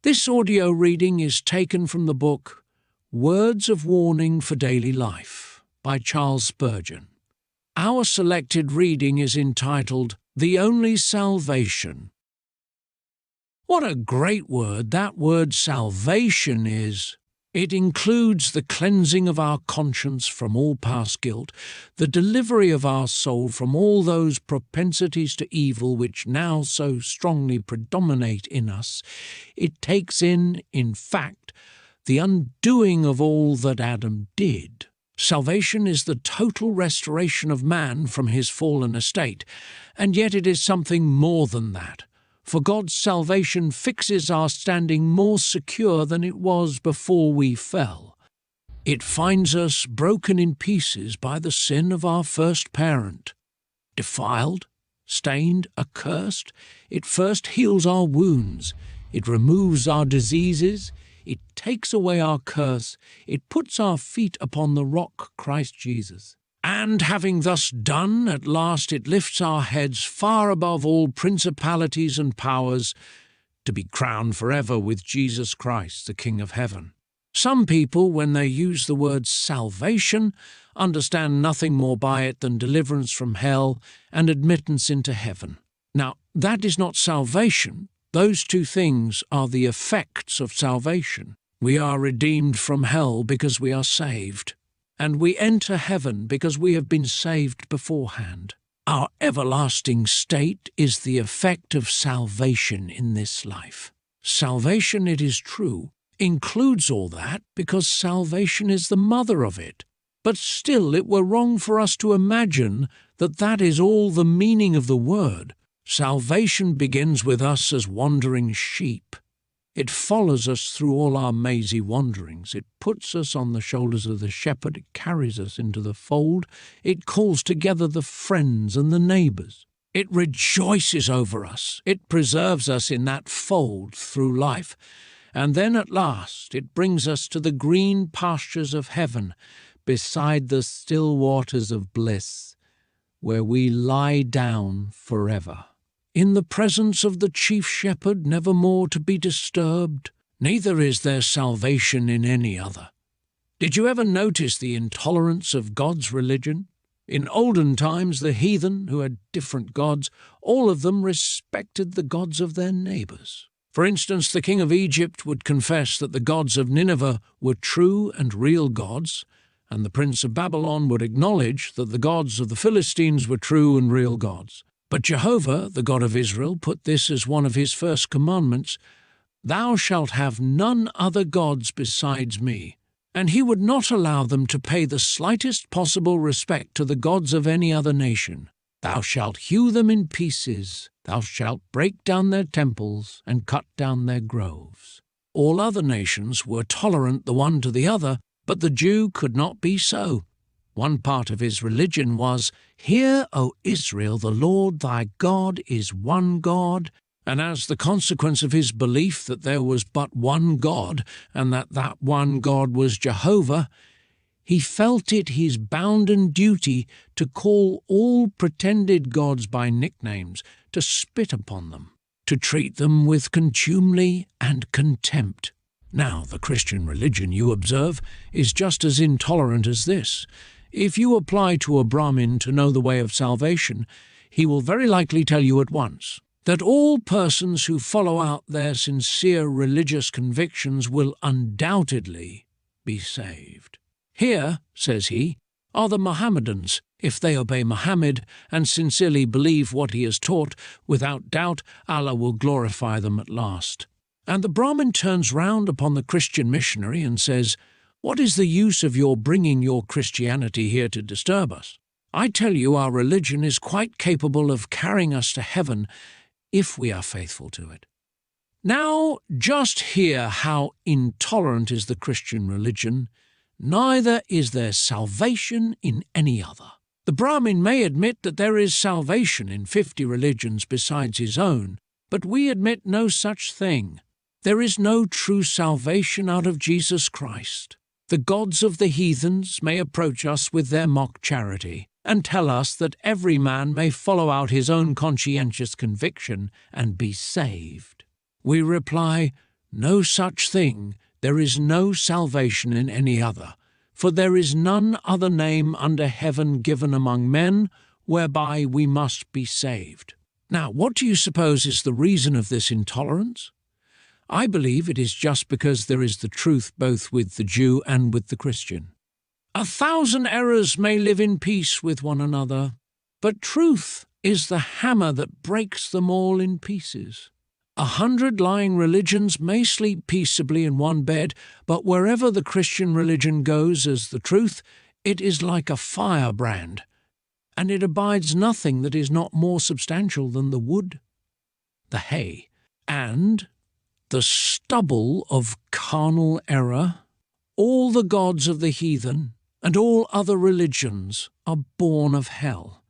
This audio reading is taken from the book Words of Warning for Daily Life by Charles Spurgeon. Our selected reading is entitled The Only Salvation. What a great word that word salvation is! It includes the cleansing of our conscience from all past guilt, the delivery of our soul from all those propensities to evil which now so strongly predominate in us. It takes in fact, the undoing of all that Adam did. Salvation is the total restoration of man from his fallen estate, and yet it is something more than that. For God's salvation fixes our standing more secure than it was before we fell. It finds us broken in pieces by the sin of our first parent. Defiled, stained, accursed, it first heals our wounds, it removes our diseases, it takes away our curse, it puts our feet upon the rock Christ Jesus. And having thus done, at last it lifts our heads far above all principalities and powers, to be crowned forever with Jesus Christ, the King of heaven. Some people, when they use the word salvation, understand nothing more by it than deliverance from hell and admittance into heaven. Now, that is not salvation. Those two things are the effects of salvation. We are redeemed from hell because we are saved, and we enter heaven because we have been saved beforehand. Our everlasting state is the effect of salvation in this life. Salvation, it is true, includes all that because salvation is the mother of it. But still it were wrong for us to imagine that that is all the meaning of the word. Salvation begins with us as wandering sheep. It follows us through all our mazy wanderings. It puts us on the shoulders of the shepherd. It carries us into the fold. It calls together the friends and the neighbours. It rejoices over us. It preserves us in that fold through life. And then at last it brings us to the green pastures of heaven, beside the still waters of bliss, where we lie down forever, in the presence of the chief shepherd, never more to be disturbed. Neither is there salvation in any other. Did you ever notice the intolerance of God's religion? In olden times, the heathen, who had different gods, all of them respected the gods of their neighbours. For instance, the king of Egypt would confess that the gods of Nineveh were true and real gods, and the prince of Babylon would acknowledge that the gods of the Philistines were true and real gods. But Jehovah, the God of Israel, put this as one of his first commandments: "Thou shalt have none other gods besides me." And he would not allow them to pay the slightest possible respect to the gods of any other nation. "Thou shalt hew them in pieces, thou shalt break down their temples, and cut down their groves." All other nations were tolerant the one to the other, but the Jew could not be so. One part of his religion was, "Hear, O Israel, the Lord thy God is one God," and as the consequence of his belief that there was but one God, and that one God was Jehovah, he felt it his bounden duty to call all pretended gods by nicknames, to spit upon them, to treat them with contumely and contempt. Now, the Christian religion, you observe, is just as intolerant as this. If you apply to a Brahmin to know the way of salvation, he will very likely tell you at once that all persons who follow out their sincere religious convictions will undoubtedly be saved. "Here," says he, "are the Mohammedans. If they obey Muhammad and sincerely believe what he has taught, without doubt Allah will glorify them at last." And the Brahmin turns round upon the Christian missionary and says, "What is the use of your bringing your Christianity here to disturb us? I tell you our religion is quite capable of carrying us to heaven if we are faithful to it." Now, just hear how intolerant is the Christian religion. Neither is there salvation in any other. The Brahmin may admit that there is salvation in 50 religions besides his own, but we admit no such thing. There is no true salvation out of Jesus Christ. The gods of the heathens may approach us with their mock charity and tell us that every man may follow out his own conscientious conviction and be saved. We reply, No such thing. There is no salvation in any other. For there is none other name under heaven given among men whereby we must be saved. Now, what do you suppose is the reason of this intolerance? I believe it is just because there is the truth both with the Jew and with the Christian. 1,000 errors may live in peace with one another, but truth is the hammer that breaks them all in pieces. 100 lying religions may sleep peaceably in one bed, but wherever the Christian religion goes as the truth, it is like a firebrand, and it abides nothing that is not more substantial than the wood, the hay, and the stubble of carnal error. All the gods of the heathen and all other religions are born of hell,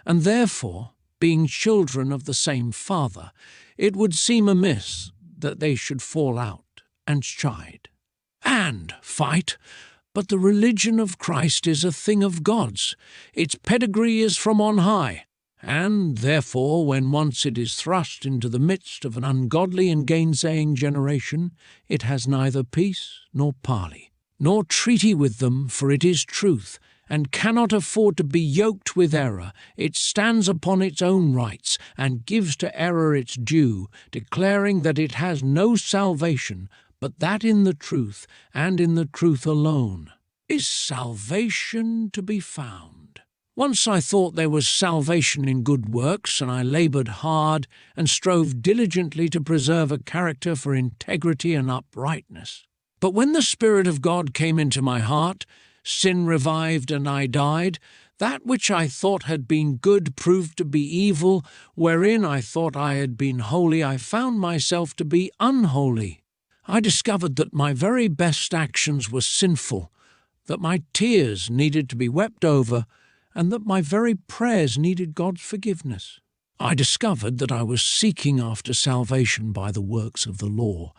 and therefore, being children of the same Father, it would seem amiss that they should fall out and chide and fight. But the religion of Christ is a thing of God's. Its pedigree is from on high, and therefore, when once it is thrust into the midst of an ungodly and gainsaying generation, it has neither peace nor parley, nor treaty with them, for it is truth, and cannot afford to be yoked with error. It stands upon its own rights, and gives to error its due, declaring that it has no salvation, but that in the truth, and in the truth alone, is salvation to be found. Once I thought there was salvation in good works, and I laboured hard and strove diligently to preserve a character for integrity and uprightness. But when the Spirit of God came into my heart, sin revived and I died. That which I thought had been good proved to be evil. Wherein I thought I had been holy, I found myself to be unholy. I discovered that my very best actions were sinful, that my tears needed to be wept over, and that my very prayers needed God's forgiveness. I discovered that I was seeking after salvation by the works of the law,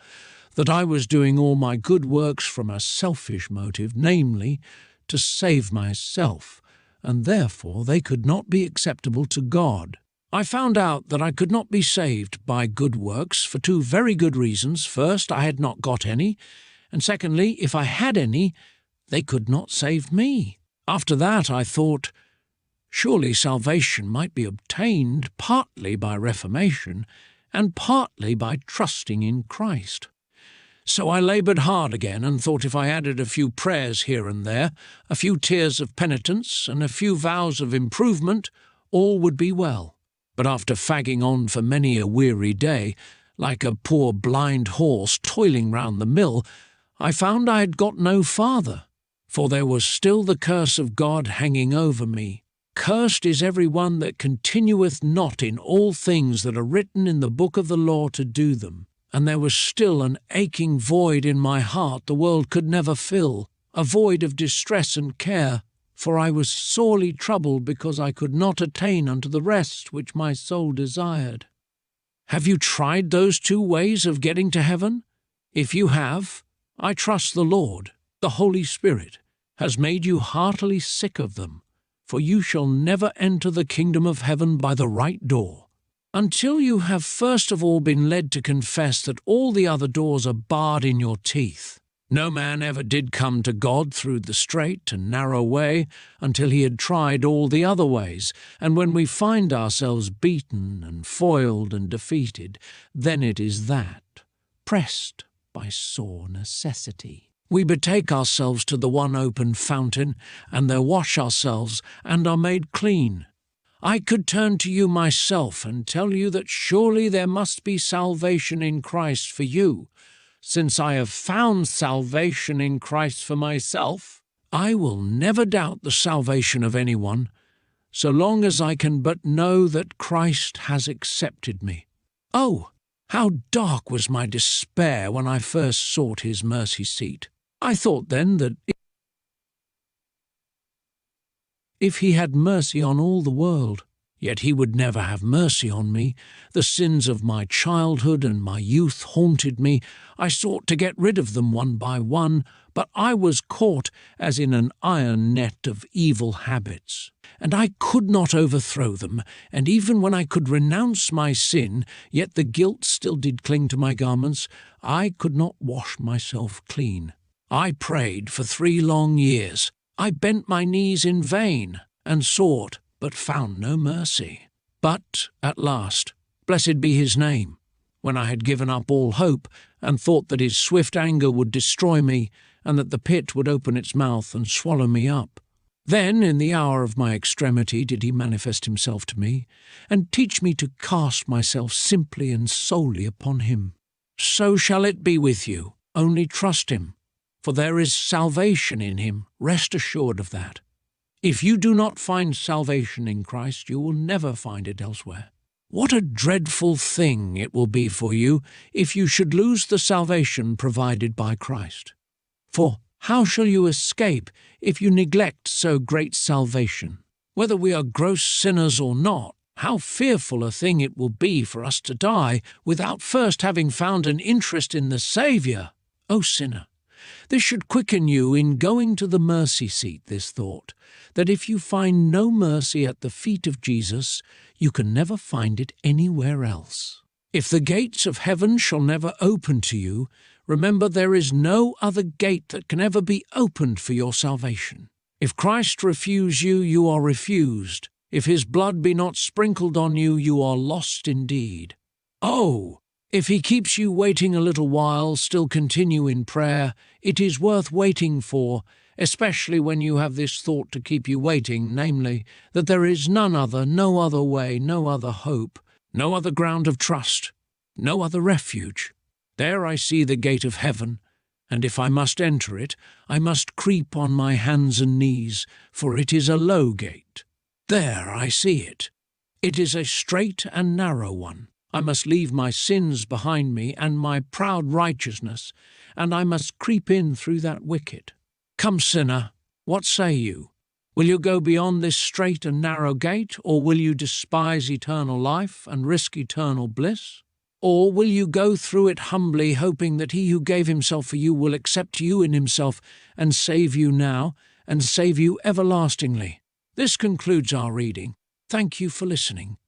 that I was doing all my good works from a selfish motive, namely, to save myself, and therefore they could not be acceptable to God. I found out that I could not be saved by good works for two very good reasons. First, I had not got any, and secondly, if I had any, they could not save me. After that, I thought, surely salvation might be obtained partly by reformation and partly by trusting in Christ. So I laboured hard again and thought if I added a few prayers here and there, a few tears of penitence, and a few vows of improvement, all would be well. But after fagging on for many a weary day, like a poor blind horse toiling round the mill, I found I had got no farther, for there was still the curse of God hanging over me. Cursed is every one that continueth not in all things that are written in the book of the law to do them. And there was still an aching void in my heart the world could never fill, a void of distress and care, for I was sorely troubled because I could not attain unto the rest which my soul desired. Have you tried those two ways of getting to heaven? If you have, I trust the Lord, the Holy Spirit, has made you heartily sick of them, for you shall never enter the kingdom of heaven by the right door, until you have first of all been led to confess that all the other doors are barred in your teeth. No man ever did come to God through the straight and narrow way until he had tried all the other ways, and when we find ourselves beaten and foiled and defeated, then it is that, pressed by sore necessity, we betake ourselves to the one open fountain, and there wash ourselves and are made clean. I could turn to you myself and tell you that surely there must be salvation in Christ for you. Since I have found salvation in Christ for myself, I will never doubt the salvation of anyone, so long as I can but know that Christ has accepted me. Oh, how dark was my despair when I first sought his mercy seat. I thought then that if he had mercy on all the world, Yet he would never have mercy on me. The sins of my childhood and my youth haunted me. I sought to get rid of them one by one, but I was caught as in an iron net of evil habits. And I could not overthrow them, and even when I could renounce my sin, yet the guilt still did cling to my garments. I could not wash myself clean. I prayed for 3 long years. I bent my knees in vain, and sought, but found no mercy. But at last, blessed be his name, when I had given up all hope, and thought that his swift anger would destroy me, and that the pit would open its mouth and swallow me up. Then, in the hour of my extremity, did he manifest himself to me, and teach me to cast myself simply and solely upon him. So shall it be with you. Only trust him, for there is salvation in him. Rest assured of that. If you do not find salvation in Christ, you will never find it elsewhere. What a dreadful thing it will be for you if you should lose the salvation provided by Christ. For how shall you escape if you neglect so great salvation? Whether we are gross sinners or not, how fearful a thing it will be for us to die without first having found an interest in the Saviour. O sinner, this should quicken you in going to the mercy seat, this thought, that if you find no mercy at the feet of Jesus, you can never find it anywhere else. If the gates of heaven shall never open to you, remember there is no other gate that can ever be opened for your salvation. If Christ refuse you, you are refused. If his blood be not sprinkled on you, you are lost indeed. Oh! If he keeps you waiting a little while, still continue in prayer. It is worth waiting for, especially when you have this thought to keep you waiting, namely, that there is none other, no other way, no other hope, no other ground of trust, no other refuge. There I see the gate of heaven, and if I must enter it, I must creep on my hands and knees, for it is a low gate. There I see it. It is a straight and narrow one. I must leave my sins behind me and my proud righteousness, and I must creep in through that wicket. Come, sinner, what say you? Will you go beyond this straight and narrow gate, or will you despise eternal life and risk eternal bliss? Or will you go through it humbly, hoping that he who gave himself for you will accept you in himself and save you now, and save you everlastingly? This concludes our reading. Thank you for listening.